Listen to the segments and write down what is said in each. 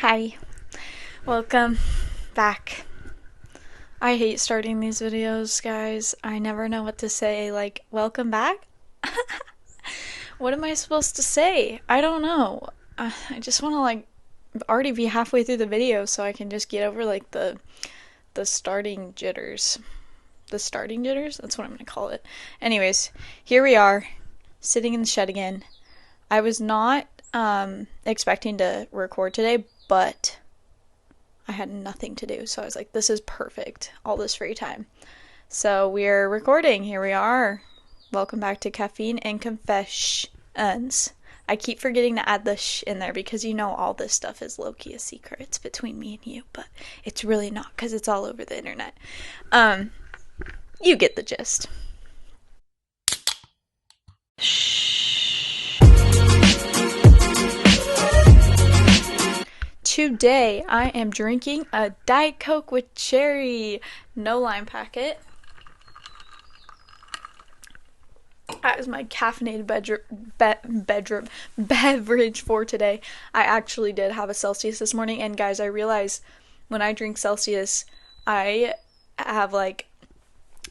Hi, welcome back. I hate starting these videos, guys. I never know what to say. Like, welcome back? What am I supposed to say? I don't know. I just want to already be halfway through the video so I can just get over the starting jitters. The starting jitters? That's what I'm gonna call it. Anyways, here we are, sitting in the shed again. I was not expecting to record today, but I had nothing to do, so I was like, this is perfect, all this free time. So we're recording. Here we are. Welcome back to Caffeine and Confessions. I keep forgetting to add the sh in there because you know all this stuff is low-key a secret. It's between me and you, but it's really not because it's all over the internet. You get the gist. Today I am drinking a Diet Coke with cherry, no lime packet. That is my caffeinated beverage for today. I actually did have a Celsius this morning, and guys, I realize when I drink Celsius, I have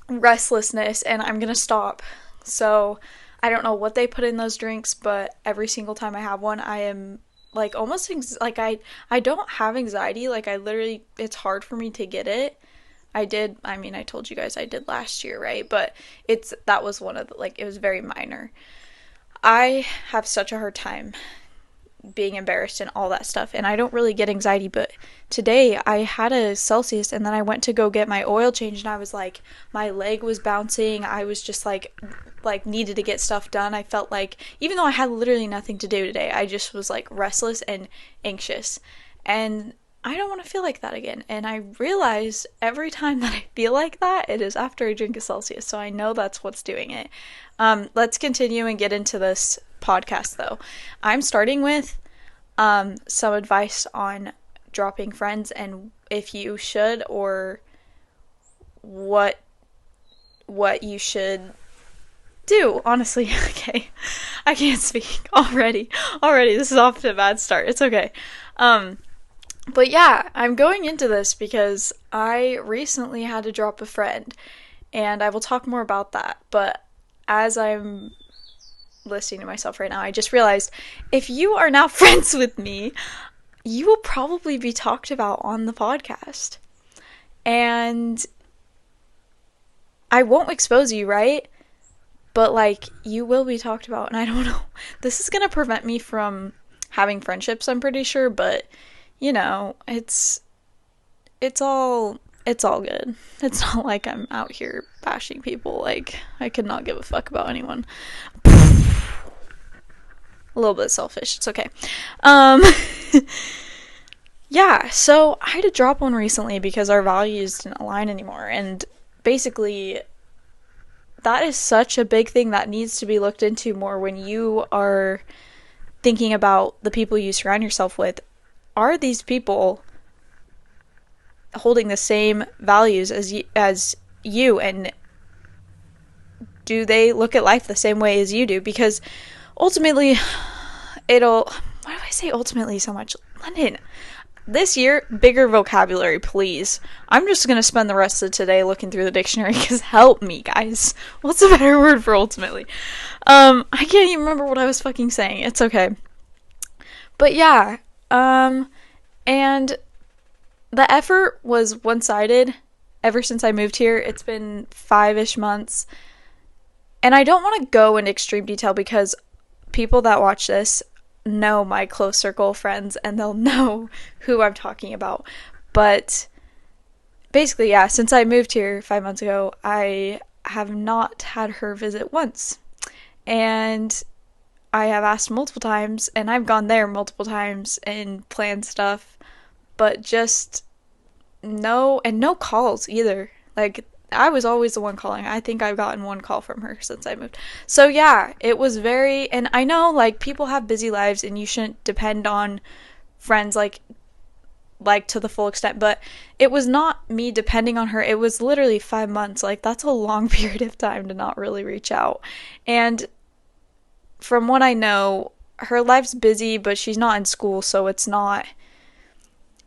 restlessness and I'm gonna stop. So I don't know what they put in those drinks, but every single time I have one, I am almost I don't have anxiety. I literally, it's hard for me to get it. I told you guys I did last year, right? But that was one of the, it was very minor. I have such a hard time being embarrassed and all that stuff, and I don't really get anxiety, but today I had a Celsius and then I went to go get my oil change and I was like, my leg was bouncing. I was just needed to get stuff done. I felt like, even though I had literally nothing to do today, I just was restless and anxious, and I don't want to feel like that again. And I realize every time that I feel like that, it is after I drink a Celsius, so I know that's what's doing it. Let's continue and get into this podcast, though. I'm starting with some advice on dropping friends and if you should, or what you should do, honestly. Okay, I can't speak already. This is off to a bad start. It's okay. But yeah, I'm going into this because I recently had to drop a friend, and I will talk more about that. But as I'm listening to myself right now, I just realized if you are now friends with me, you will probably be talked about on the podcast. And I won't expose you, right? But you will be talked about, and I don't know. This is gonna prevent me from having friendships, I'm pretty sure, but you know, it's all good. It's not like I'm out here bashing people. I could not give a fuck about anyone. A little bit selfish. It's okay. Yeah, so I had to drop one recently because our values didn't align anymore, and basically that is such a big thing that needs to be looked into more when you are thinking about the people you surround yourself with. Are these people holding the same values as you, and do they look at life the same way as you do? Because ultimately, why do I say ultimately so much? London, this year, bigger vocabulary, please. I'm just gonna spend the rest of today looking through the dictionary, because help me, guys. What's a better word for ultimately? I can't even remember what I was fucking saying. It's okay. But yeah, and the effort was one-sided ever since I moved here. It's been 5-ish months, and I don't want to go into extreme detail because people that watch this know my close circle of friends and they'll know who I'm talking about. But basically, yeah, since I moved here 5 months ago, I have not had her visit once, and I have asked multiple times, and I've gone there multiple times and planned stuff, but just no calls either. I was always the one calling. I think I've gotten one call from her since I moved. So yeah, it was and I know people have busy lives and you shouldn't depend on friends to the full extent, but it was not me depending on her. It was literally 5 months. That's a long period of time to not really reach out. And from what I know, her life's busy, but she's not in school, so it's not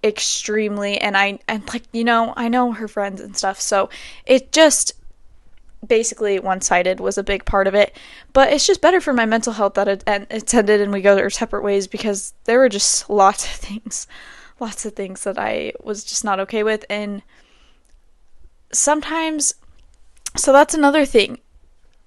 extremely, and like, you know, I know her friends and stuff, so it just basically one-sided was a big part of it. But it's just better for my mental health that it's ended and we go our separate ways, because there were just lots of things that I was just not okay with. And sometimes, so that's another thing,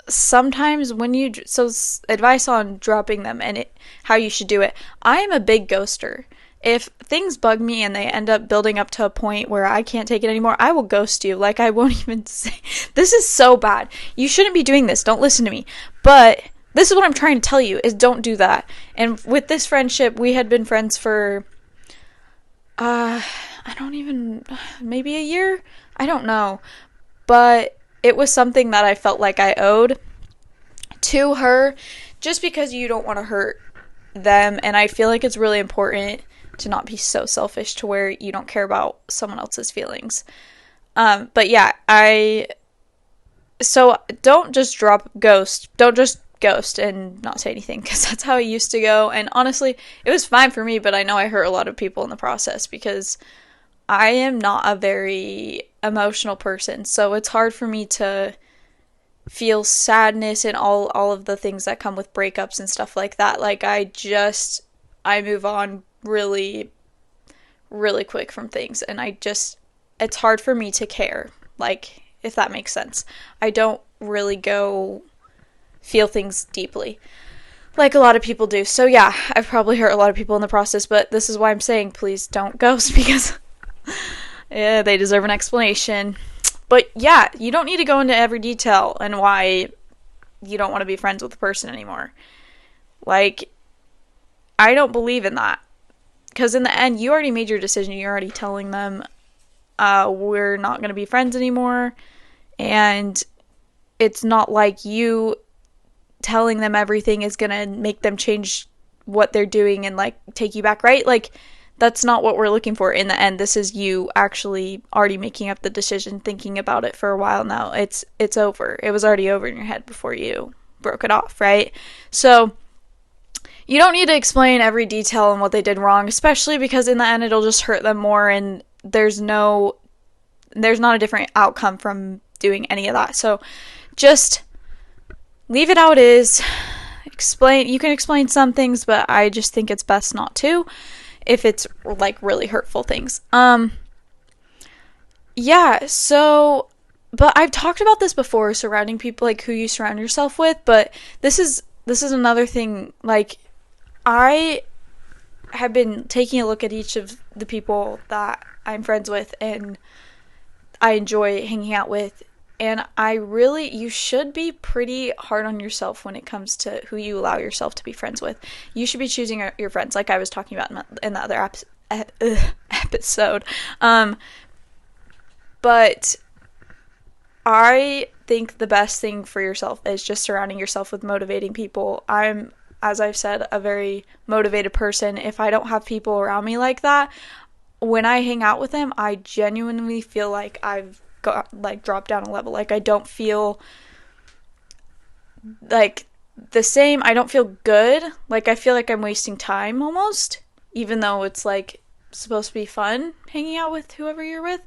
sometimes when you, so advice on dropping them and how you should do it. I am a big ghoster. If things bug me and they end up building up to a point where I can't take it anymore, I will ghost you. Like, I won't even say, this is so bad. You shouldn't be doing this. Don't listen to me. But this is what I'm trying to tell you, is don't do that. And with this friendship, we had been friends for, I don't even, maybe a year? I don't know. But it was something that I felt like I owed to her, just because you don't want to hurt them. And I feel like it's really important to not be so selfish to where you don't care about someone else's feelings. But yeah, so don't just don't just ghost and not say anything, because that's how it used to go. And honestly, it was fine for me, but I know I hurt a lot of people in the process, because I am not a very emotional person. So it's hard for me to feel sadness and all of the things that come with breakups and stuff like that. Like, I move on really, really quick from things, and it's hard for me to care, like, if that makes sense. I don't really go feel things deeply like a lot of people do. So yeah, I've probably hurt a lot of people in the process, but this is why I'm saying please don't ghost, because yeah, they deserve an explanation. But yeah, you don't need to go into every detail and why you don't want to be friends with the person anymore. Like, I don't believe in that. Because in the end, you already made your decision. You're already telling them, we're not going to be friends anymore. And it's not like you telling them everything is going to make them change what they're doing and, like, take you back, right? Like, that's not what we're looking for in the end. This is you actually already making up the decision, thinking about it for a while now. It's over. It was already over in your head before you broke it off, right? So you don't need to explain every detail and what they did wrong, especially because in the end it'll just hurt them more, and there's not a different outcome from doing any of that. So just leave it how it is. You can explain some things, but I just think it's best not to, if it's like really hurtful things. Yeah, so, but I've talked about this before, surrounding people, like who you surround yourself with, but this is another thing. Like, I have been taking a look at each of the people that I'm friends with and I enjoy hanging out with, and you should be pretty hard on yourself when it comes to who you allow yourself to be friends with. You should be choosing your friends, like I was talking about in the other episode. But I think the best thing for yourself is just surrounding yourself with motivating people. I'm, as I've said, a very motivated person. If I don't have people around me like that, when I hang out with them, I genuinely feel like I've got, like, dropped down a level. Like, I don't feel like the same. I don't feel good. Like, I feel like I'm wasting time almost, even though it's like supposed to be fun hanging out with whoever you're with.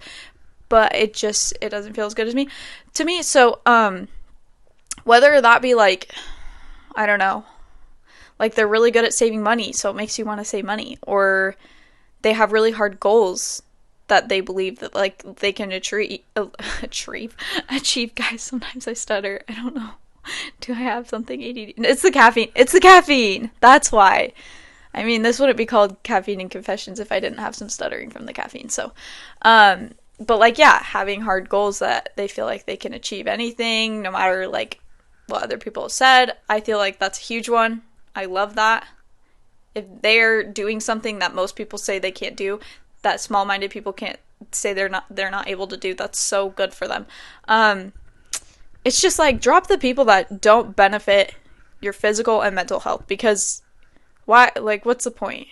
But it doesn't feel as good to me. So, whether that be like, I don't know, like they're really good at saving money, so it makes you want to save money, or they have really hard goals that they believe that, like, they can achieve. Guys, sometimes I stutter. I don't know. Do I have something ADD? It's the caffeine. That's why. I mean, this wouldn't be called Caffeine and Confessions if I didn't have some stuttering from the caffeine. So, but, like, yeah, having hard goals that they feel like they can achieve anything, no matter, like, what other people have said. I feel like that's a huge one. I love that. If they're doing something that most people say they can't do, that small-minded people can't say they're not able to do, that's so good for them. It's just, like, drop the people that don't benefit your physical and mental health, because why? Like, what's the point?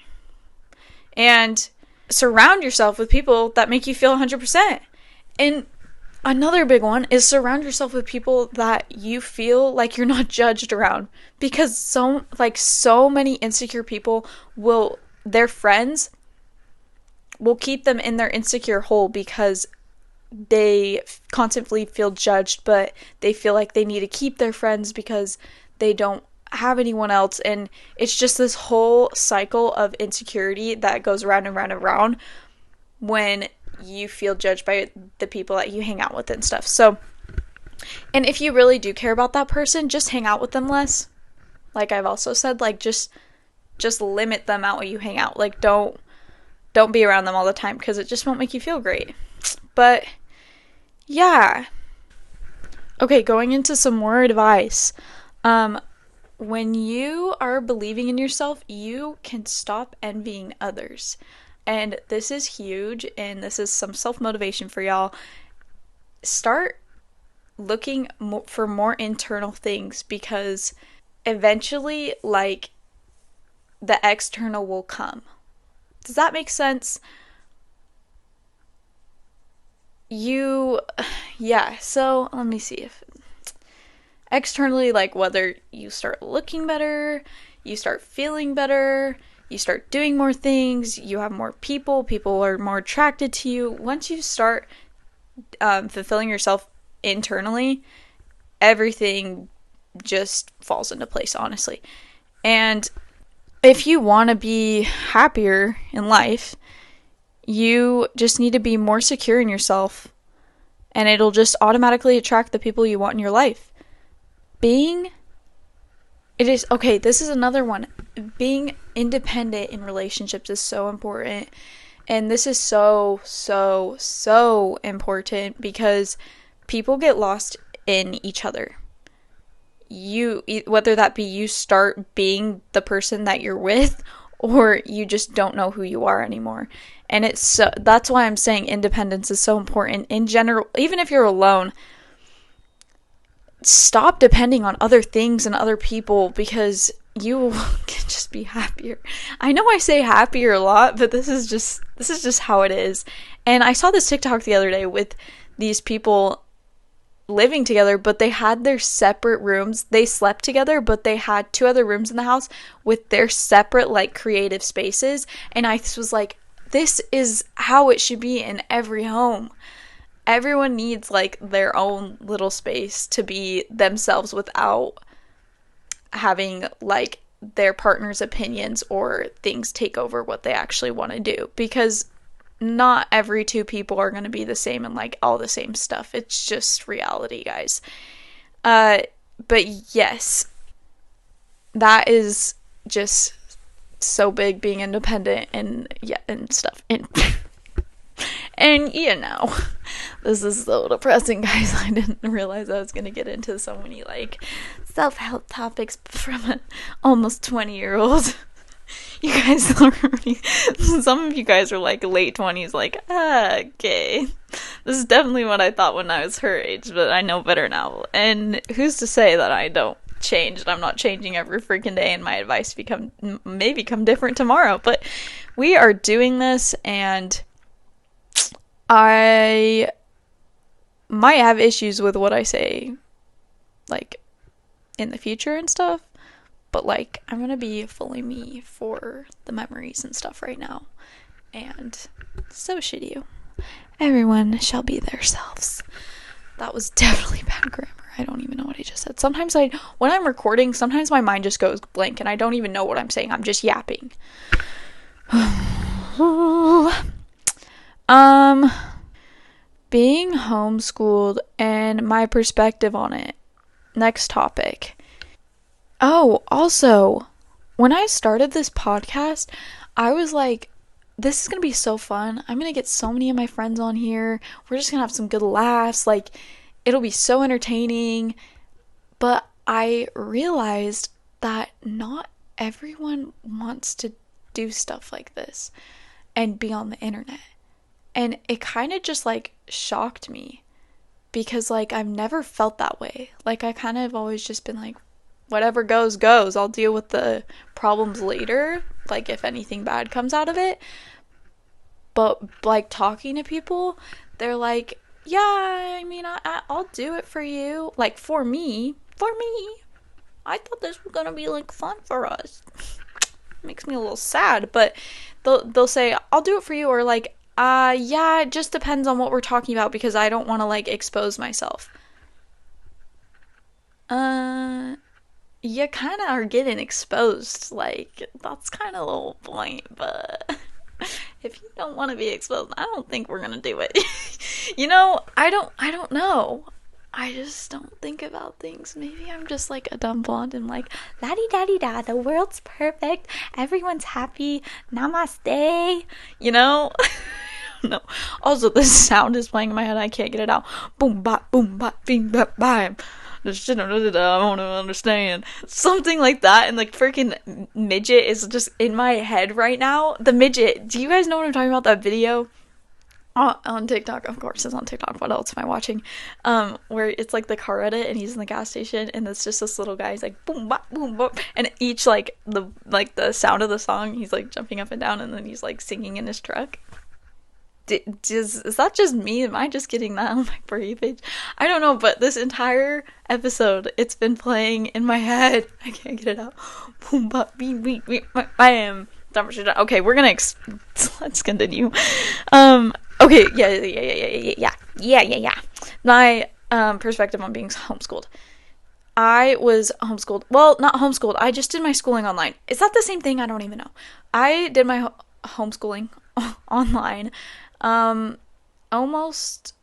And surround yourself with people that make you feel 100%. And another big one is surround yourself with people that you feel like you're not judged around, because so many insecure people their friends will keep them in their insecure hole because they constantly feel judged, but they feel like they need to keep their friends because they don't have anyone else. And it's just this whole cycle of insecurity that goes around and round and round when you feel judged by the people that you hang out with and stuff. So, and if you really do care about that person, just hang out with them less. Like I've also said, like just limit the amount you hang out. Like don't be around them all the time because it just won't make you feel great. But yeah. Okay, going into some more advice. When you are believing in yourself, you can stop envying others. And this is huge, and this is some self-motivation for y'all. Start looking for more internal things, because eventually, like, the external will come. Does that make sense? Yeah, so let me see if externally, like, whether you start looking better, you start feeling better, you start doing more things, you have more people are more attracted to you. Once you start fulfilling yourself internally, everything just falls into place, honestly. And if you want to be happier in life, you just need to be more secure in yourself, and it'll just automatically attract the people you want in your life. This is another one. Being independent in relationships is so important. And this is so, so, so important because people get lost in each other. Whether that be you start being the person that you're with, or you just don't know who you are anymore. And that's why I'm saying independence is so important in general. Even if you're alone, stop depending on other things and other people, because you can just be happier. I know I say happier a lot, but this is just how it is. And I saw this TikTok the other day with these people living together, but they had their separate rooms. They slept together, but they had 2 other rooms in the house with their separate, like, creative spaces. And I was like, this is how it should be in every home. Everyone needs, like, their own little space to be themselves without having, like, their partner's opinions or things take over what they actually want to do. Because not every 2 people are going to be the same and like all the same stuff. It's just reality, guys. But yes, that is just so big, being independent and stuff. And this is so depressing, guys. I didn't realize I was going to get into so many, like, self-help topics from an almost 20-year-old. You guys already, some of you guys are like late 20s, like, okay. This is definitely what I thought when I was her age, but I know better now. And who's to say that I don't change, and I'm not changing every freaking day, and my advice may become different tomorrow. But we are doing this, and I might have issues with what I say, like, in the future and stuff. But, like, I'm gonna be fully me for the memories and stuff right now. And so should you. Everyone shall be themselves. That was definitely bad grammar. I don't even know what I just said. Sometimes when I'm recording, sometimes my mind just goes blank and I don't even know what I'm saying. I'm just yapping. Being homeschooled and my perspective on it. Next topic. Oh, also, when I started this podcast, I was like, this is going to be so fun. I'm going to get so many of my friends on here. We're just going to have some good laughs. Like, it'll be so entertaining. But I realized that not everyone wants to do stuff like this and be on the internet. And it kind of just, like, shocked me because, like, I've never felt that way. Like, I kind of always just been like, whatever goes, goes. I'll deal with the problems later, like, if anything bad comes out of it. But, like, talking to people, they're like, yeah, I mean, I'll do it for you. Like, for me, I thought this was gonna be, like, fun for us. makes me a little sad, but they'll say, I'll do it for you, or like, yeah, it just depends on what we're talking about because I don't want to like expose myself. Uh, you kind of are getting exposed. Like, that's kind of the whole point, but if you don't want to be exposed, I don't think we're gonna do it. I don't know. I just don't think about things. Maybe I'm just like a dumb blonde and like, la di da di da, the world's perfect, everyone's happy, namaste, you know? No. Also, this sound is playing in my head. I can't get it out. Boom, bop, bing, bop, bam. I don't understand. Something like that, and like freaking midget is just in my head right now. The midget. Do you guys know what I'm talking about? That video on TikTok, of course, it's on TikTok. What else am I watching? Where it's like the car edit, and he's in the gas station, and it's just this little guy. He's like boom, bop, boom, bop, and each the sound of the song, he's like jumping up and down, and then he's like singing in his truck. Is that just me? Am I just getting that on my For You page? I don't know, but this entire episode, it's been playing in my head. I can't get it out. Boom, bop, beep, beep, beep, bam. Okay, we're gonna let's continue. Okay, yeah. My perspective on being homeschooled. I was homeschooled. Well, not homeschooled. I just did my schooling online. Is that the same thing? I don't even know. I did my homeschooling online. Almost,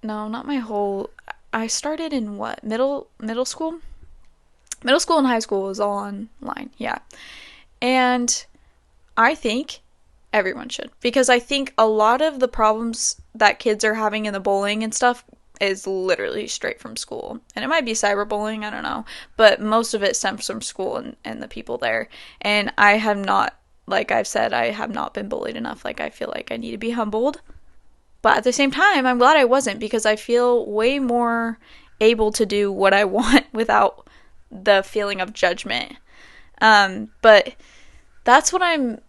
no, not my whole, I started in what, middle school? Middle school and high school was all online, yeah. And I think everyone should, because I think a lot of the problems that kids are having in the bullying and stuff is literally straight from school. And it might be cyberbullying, I don't know, but most of it stems from school and the people there. And I have not, like I've said, I have not been bullied enough. Like, I feel like I need to be humbled. But at the same time, I'm glad I wasn't, because I feel way more able to do what I want without the feeling of judgment. But that's what I'm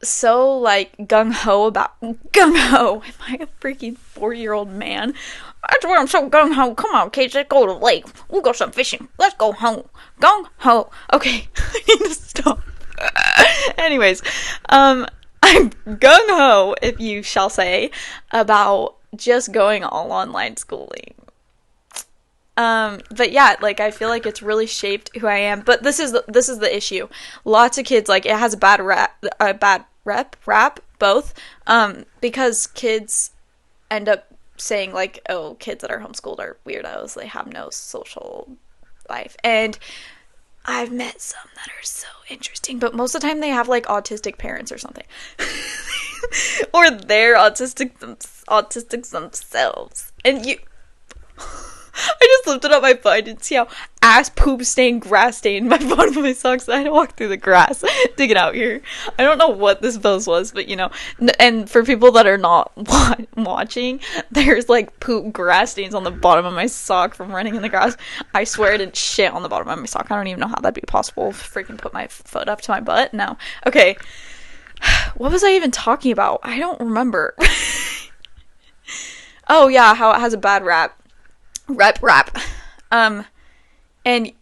so, like, gung-ho about. Gung-ho! Am I a freaking 4-year-old man? That's why I'm so gung-ho. Come on, kids, let's go to the lake. We'll go some fishing. Let's go home. Gung-ho. Okay, I need to stop. Anyways, I'm gung-ho, if you shall say, about just going all online schooling. But yeah, like, I feel like it's really shaped who I am. But this is the issue. Lots of kids, like, it has a bad rap, both, because kids end up saying, like, oh, kids that are homeschooled are weirdos. They have no social life. And I've met some that are so interesting, but most of the time they have like autistic parents or something. Or they're autistic themselves. And I just lifted up my foot. I didn't see how ass poop stained, grass stained my bottom of my socks. I had to walk through the grass to get out here. I don't know what this pose was, but and for people that are not watching, there's like poop grass stains on the bottom of my sock from running in the grass. I swear I didn't shit on the bottom of my sock. I don't even know how that'd be possible. Freaking put my foot up to my butt. No. Okay. What was I even talking about? I don't remember. Oh yeah, how it has a bad rap. Rap. And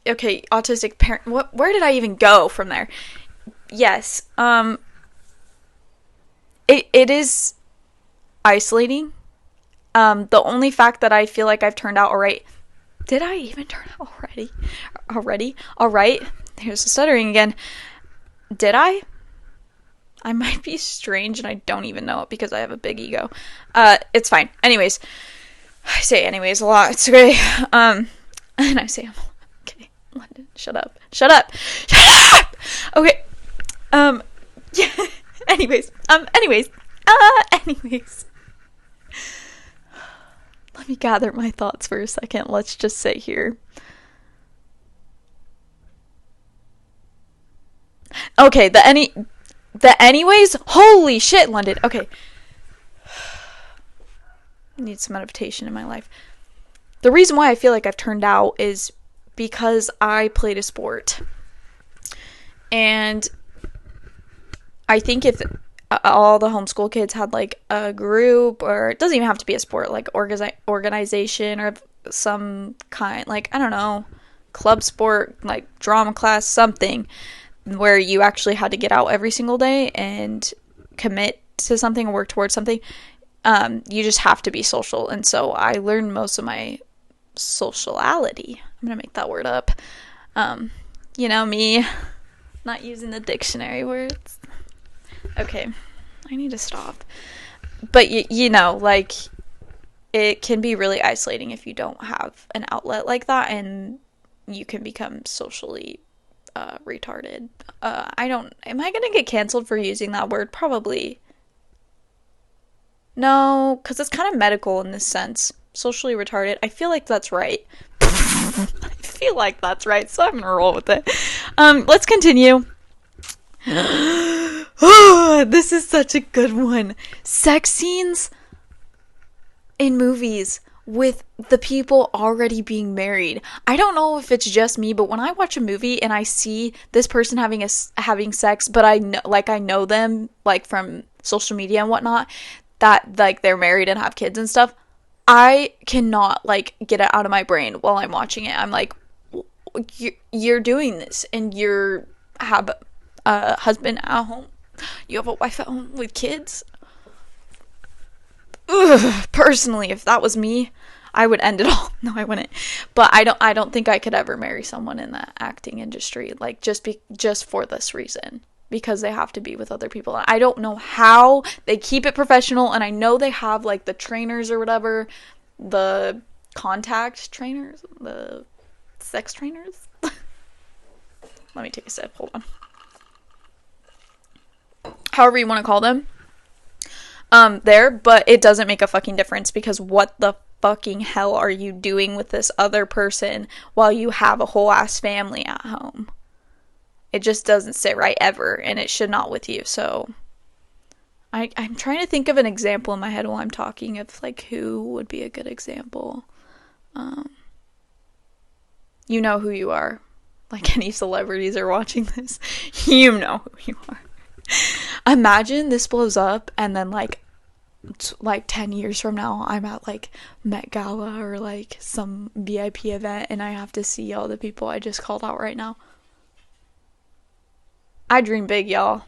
okay, autistic parent. Where did I even go from there? Yes. It is isolating. The only fact that I feel like I've turned out alright. Did I even turn out already? Alright. Here's the stuttering again. Did I? I might be strange and I don't even know it because I have a big ego. It's fine. Anyways. I say anyways a lot. It's great. And I say I'm okay. London, shut up. Okay. Yeah. Anyways. Let me gather my thoughts for a second. Let's just sit here. Okay, the anyways, holy shit, London. Okay. I need some meditation in my life. The reason why I feel like I've turned out is because I played a sport. And I think if all the homeschool kids had like a group, or it doesn't even have to be a sport, like organization or some kind, like, I don't know, club sport, like drama class, something, where you actually had to get out every single day and commit to something or work towards something, you just have to be social. And so I learned most of my sociality. I'm gonna make that word up. Me not using the dictionary words. Okay, I need to stop. But like, it can be really isolating if you don't have an outlet like that, and you can become socially retarded. Am I gonna get canceled for using that word? Probably. No, because it's kind of medical in this sense. Socially retarded. I feel like that's right. I feel like that's right, so I'm gonna roll with it. Let's continue. This is such a good one. Sex scenes in movies with the people already being married. I don't know if it's just me, but when I watch a movie and I see this person having sex, but I know them like from social media and whatnot, that like they're married and have kids and stuff, I cannot like get it out of my brain while I'm watching it. I'm like, you're doing this, and you have a husband at home, you have a wife at home with kids. Ugh, personally, if that was me, I would end it all. No, I wouldn't. But I don't think I could ever marry someone in the acting industry, like just for this reason, because they have to be with other people. I don't know how they keep it professional, and I know they have like the trainers or whatever, the contact trainers, the sex trainers. Let me take a sip. Hold on. However you want to call them. But it doesn't make a fucking difference, because what the fucking hell are you doing with this other person while you have a whole ass family at home? It just doesn't sit right ever, and it should not with you. So I'm trying to think of an example in my head while I'm talking of like who would be a good example. You know who you are. Like, any celebrities are watching this, you know who you are. Imagine this blows up, and then like 10 years from now, I'm at like Met Gala or like some VIP event, and I have to see all the people I just called out right now. I dream big, y'all.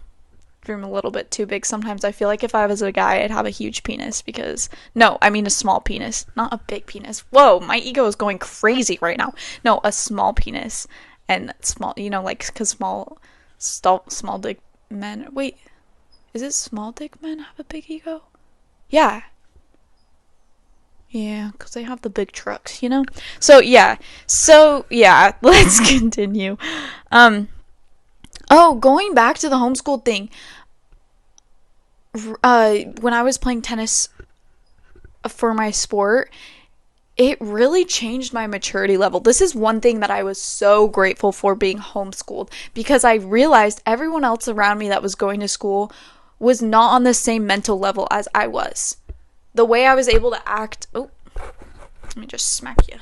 Dream a little bit too big sometimes. I feel like if I was a guy, I'd have a huge penis, because no, I mean a small penis, not a big penis. Whoa, my ego is going crazy right now. No, a small penis. And small, like, because small dick men. Wait, is it small dick men have a big ego? Yeah, because they have the big trucks, So yeah, let's continue. Going back to the homeschool thing. When I was playing tennis for my sport, it really changed my maturity level. This is one thing that I was so grateful for being homeschooled, because I realized everyone else around me that was going to school was not on the same mental level as I was. The way I was able to act... Oh, let me just smack you.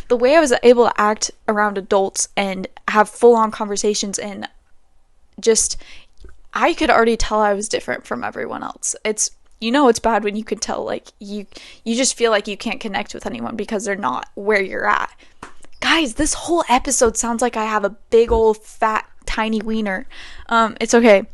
The way I was able to act around adults and have full-on conversations, and just... I could already tell I was different from everyone else. It's bad when you could tell, like, you just feel like you can't connect with anyone because they're not where you're at. Guys, this whole episode sounds like I have a big old fat tiny wiener. It's okay.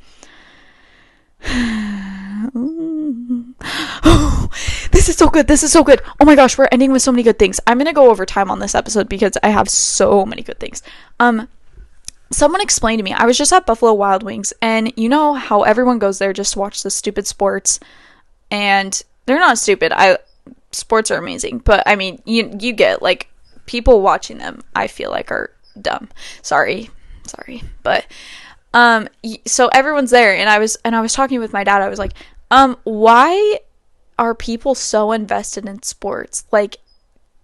This is so good. Oh my gosh, we're ending with so many good things. I'm gonna go over time on this episode because I have so many good things. Someone explained to me, I was just at Buffalo Wild Wings, and you know how everyone goes there just to watch the stupid sports, and they're not stupid. Sports are amazing, but I mean, you get, like, people watching them, I feel like, are dumb. Sorry, but so everyone's there, and I was talking with my dad. I was like, why are people so invested in sports? Like,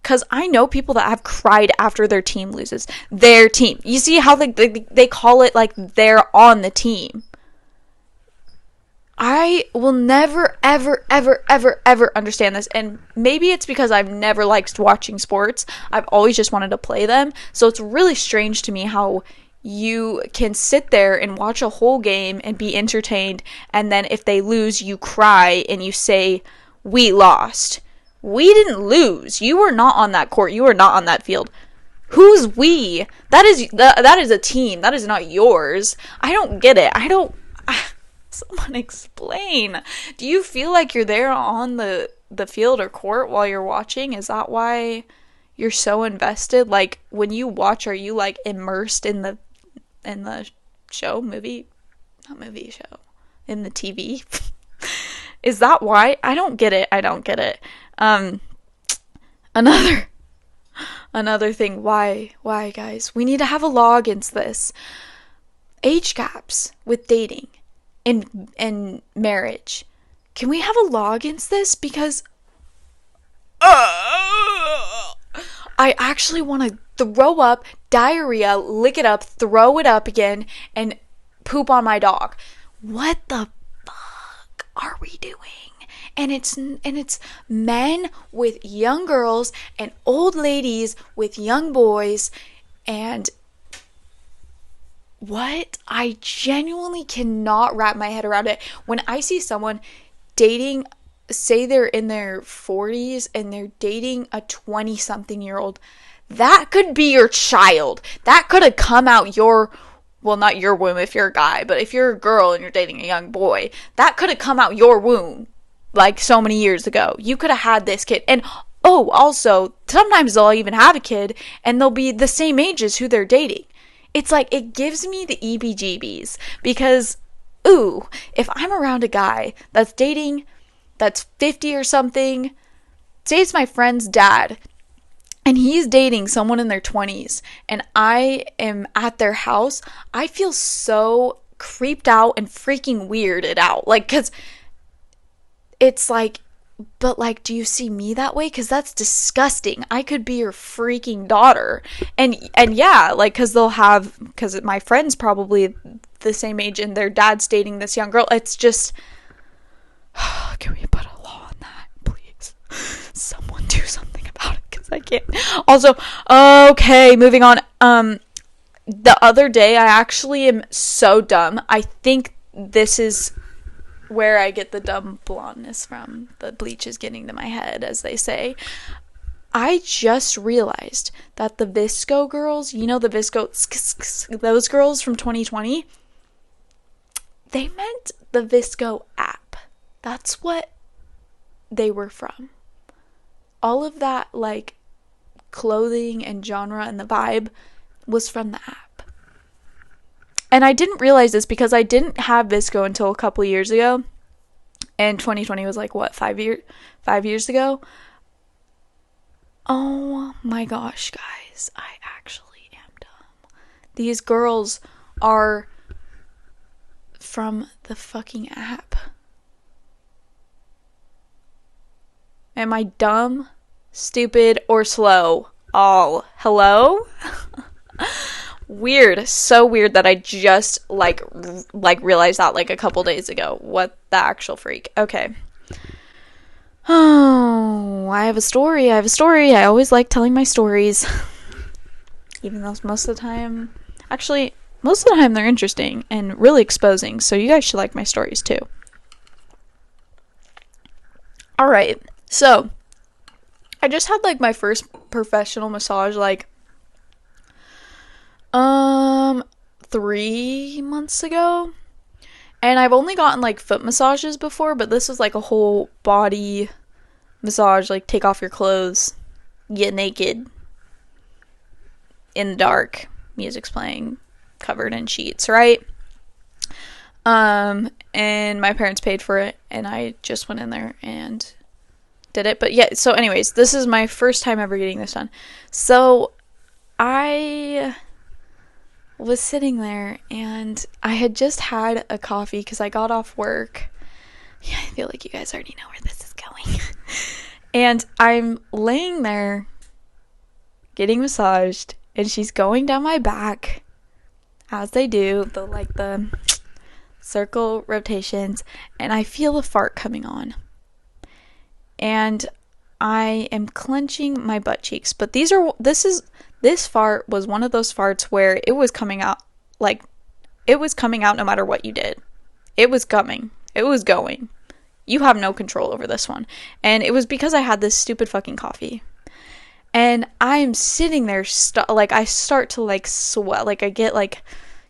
because I know people that have cried after their team loses. Their team. You see how they call it like they're on the team. I will never, ever, ever, ever, ever understand this. And maybe it's because I've never liked watching sports. I've always just wanted to play them. So it's really strange to me how you can sit there and watch a whole game and be entertained. And then if they lose, you cry and you say, "We lost." We didn't lose. You were not on that court. You were not on that field. Who's we? That is a team. That is not yours. I don't get it. I don't. Someone explain. Do you feel like you're there on the field or court while you're watching? Is that why you're so invested? Like when you watch, are you like immersed in the show, movie, not movie show, in the TV? Is that why? I don't get it. I don't get it. Another thing, why guys? We need to have a law against this. Age gaps with dating and marriage. Can we have a law against this? Because I actually want to throw up, diarrhea, lick it up, throw it up again, and poop on my dog. What the fuck are we doing? And it's men with young girls and old ladies with young boys, and what? I genuinely cannot wrap my head around it. When I see someone dating, say they're in their 40s and they're dating a 20-something-year-old, that could be your child. That could have come out your, well, not your womb if you're a guy, but if you're a girl and you're dating a young boy, that could have come out your womb like so many years ago. You could have had this kid. And oh, also, sometimes they'll even have a kid and they'll be the same age as who they're dating. It's like, it gives me the EBGBs because, ooh, if I'm around a guy that's dating, that's 50 or something, say it's my friend's dad, and he's dating someone in their 20s, and I am at their house, I feel so creeped out and freaking weirded out. Like, because it's like, but like, do you see me that way? Because that's disgusting. I could be your freaking daughter. And yeah, like, because my friend's probably the same age and their dad's dating this young girl. It's just, can we put a law on that, please? Someone do something about it, because I can't. Also, okay, moving on. The other day, I actually am so dumb. I think this is where I get the dumb blondness from. The bleach is getting to my head, as they say. I just realized that the Visco girls, you know, the Visco, those girls from 2020, they meant the Visco app. That's what they were from. All of that, like, clothing and genre and the vibe was from the app. And I didn't realize this because I didn't have Visco until a couple years ago. And 2020 was like, what, 5 years ago? Oh my gosh, guys. I actually am dumb. These girls are from the fucking app. Am I dumb, stupid, or slow? All. Hello? Weird. So weird that I just like realized that like a couple days ago. What the actual freak? Okay. Oh, I have a story. I always like telling my stories. Even though most of the time they're interesting and really exposing. So you guys should like my stories too. Alright. So, I just had like my first professional massage like 3 months ago, and I've only gotten like foot massages before, but this was like a whole body massage, like take off your clothes, get naked in the dark, music's playing, covered in sheets, right? And my parents paid for it, and I just went in there and did it. But yeah, so anyways, this is my first time ever getting this done. So I was sitting there and I had just had a coffee because I got off work. Yeah, I feel like you guys already know where this is going. And I'm laying there getting massaged, and she's going down my back as they do, the circle rotations, and I feel a fart coming on. And I am clenching my butt cheeks, but this fart was one of those farts where it was coming out no matter what you did. It was coming. It was going. You have no control over this one. And it was because I had this stupid fucking coffee. And I'm sitting there, like, I start to, like, sweat. Like, I get, like,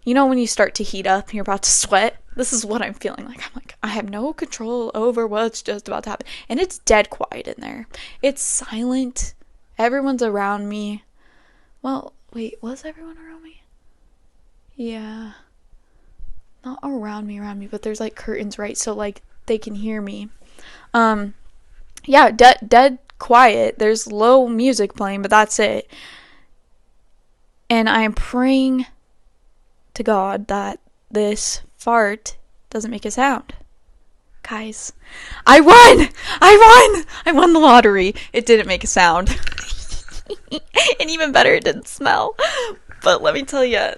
you know, when you start to heat up and you're about to sweat? This is what I'm feeling like. I'm like, I have no control over what's just about to happen. And it's dead quiet in there. It's silent. Everyone's around me. Well, wait, was everyone around me? Yeah. Not around me, but there's, like, curtains, right? So, like, they can hear me. Yeah, dead quiet. There's low music playing, but that's it. And I'm praying to God that this fart doesn't make a sound. Guys, I won! I won the lottery. It didn't make a sound. And even better, it didn't smell. But let me tell you,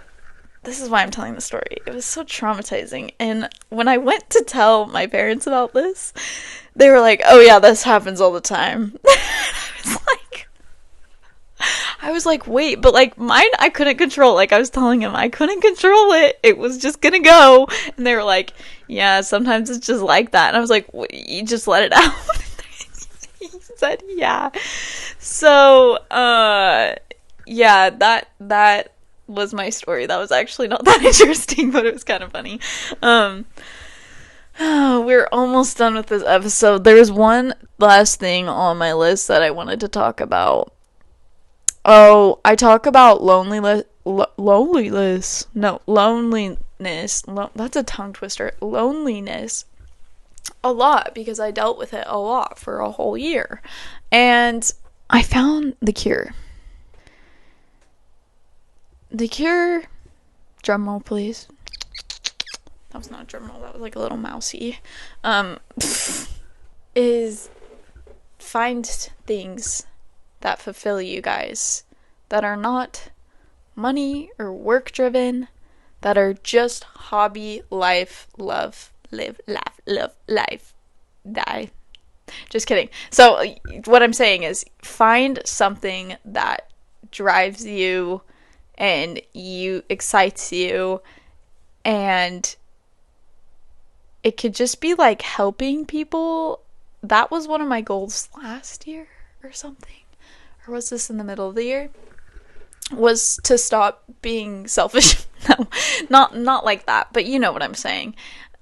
this is why I'm telling the story. It was so traumatizing. And when I went to tell my parents about this, they were like, oh yeah, this happens all the time. I was like, wait, but like mine, I couldn't control. Like I was telling him, I couldn't control it. It was just gonna go. And they were like, yeah, sometimes it's just like that. And I was like, you just let it out. He said, yeah. So, yeah, that was my story. That was actually not that interesting, but it was kind of funny. We're almost done with this episode. There's one last thing on my list that I wanted to talk about. Oh, I talk about loneliness. That's a tongue twister. Loneliness a lot because I dealt with it a lot for a whole year. And I found the cure. The cure, drum roll please. That was not a drum roll, that was like a little mousey. Is find things that fulfill you guys, that are not money or work driven, that are just hobby, life, love, live, laugh, love, life, die. Just kidding. So what I'm saying is find something that drives you and excites you, and it could just be like helping people. That was one of my goals last year or something. Or was this in the middle of the year? Was to stop being selfish. No, not like that, but you know what I'm saying.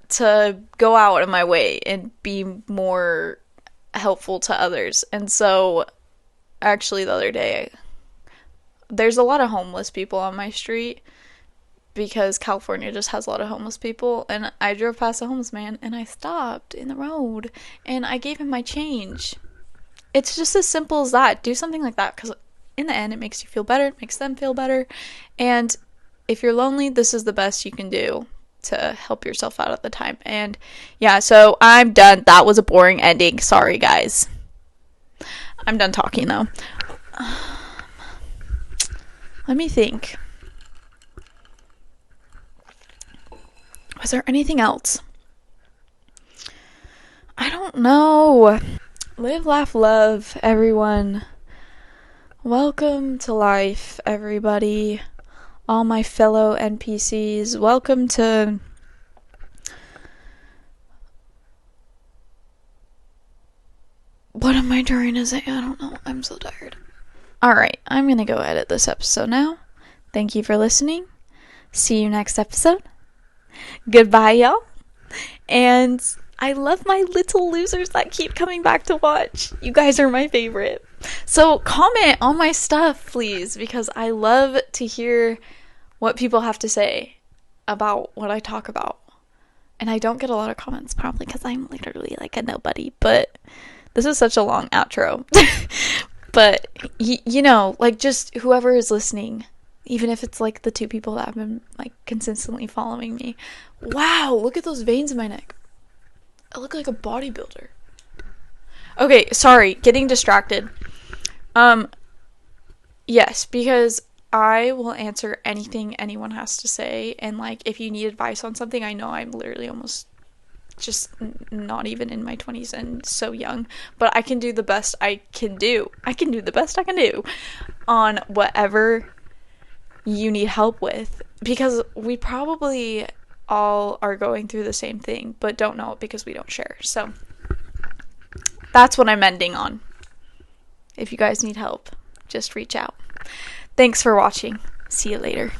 To go out of my way and be more helpful to others. And so, actually the other day, there's a lot of homeless people on my street because California just has a lot of homeless people, and I drove past a homeless man and I stopped in the road and I gave him my change. It's just as simple as that. Do something like that, because in the end, it makes you feel better. It makes them feel better. And if you're lonely, this is the best you can do to help yourself out at the time. And yeah, so I'm done. That was a boring ending. Sorry, guys. I'm done talking, though. Let me think. Was there anything else? I don't know. Live, laugh, love, everyone. Welcome to life, everybody. All my fellow NPCs. Welcome to... What am I trying to say? I don't know. I'm so tired. Alright, I'm gonna go edit this episode now. Thank you for listening. See you next episode. Goodbye, y'all. And... I love my little losers that keep coming back to watch. You guys are my favorite. So comment on my stuff, please, because I love to hear what people have to say about what I talk about. And I don't get a lot of comments, probably because I'm literally like a nobody. But this is such a long outro. But, you know, like just whoever is listening, even if it's like the 2 people that have been like consistently following me. Wow, look at those veins in my neck. I look like a bodybuilder. Okay, sorry, getting distracted. Yes, because I will answer anything anyone has to say, and like if you need advice on something, I know I'm literally almost just not even in my 20s and so young, but I can do the best I can do. I can do the best I can do on whatever you need help with, because we probably all are going through the same thing, but don't know it because we don't share. So that's what I'm ending on. If you guys need help, just reach out. Thanks for watching. See you later.